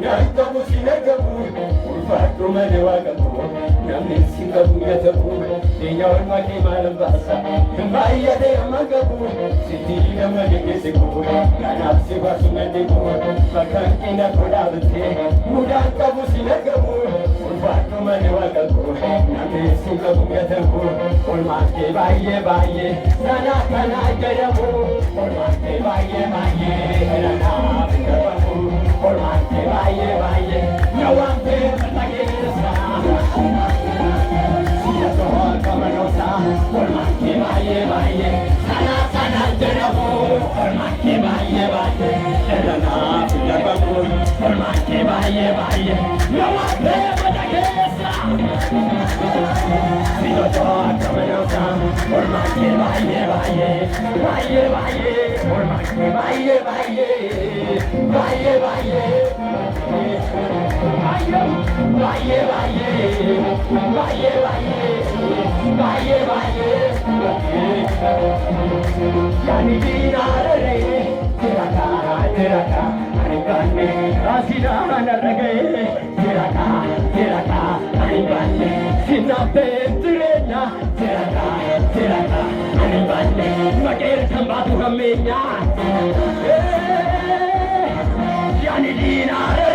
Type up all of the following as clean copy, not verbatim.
Mudanta musinagabu Ulfatu mane wagabu Namni singabu yatabu Dinya orma ki malambasa Mbaya de amagabu Siti gamage kisibu Kanap siwa sumedibu Bakankina kodabte Mudanta musinagabu Ulfatu mane wagabu Namni singabu yatabu Ulmaske baye baye Sana kana jayabu Ulmaske baye baye Nana bikababu Ulmaske baye baye Nyawante matagesa Siya sohor kamanosa Ulmaske baye baye Sana sana jayabu Ulmaske baye baye Nana bikababu Ulmaske baye baye Nyawante matagesa Siya sohor kamanosa Ulmaske baye baye Baye baye Ulmaske baye baye Baye baye Baye baye Baye baye Baye Yani dinare Tiraka tiraka Anigane Asina narage Tiraka tiraka Anigane Sinape tirena Tiraka tiraka Anigane Magir kambatu hamenya Yani dinare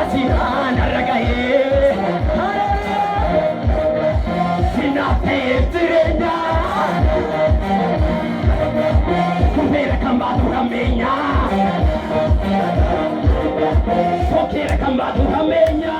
Asina narage Sinape tirena Kumera kambatu hamenya Sokera kambatu hamenya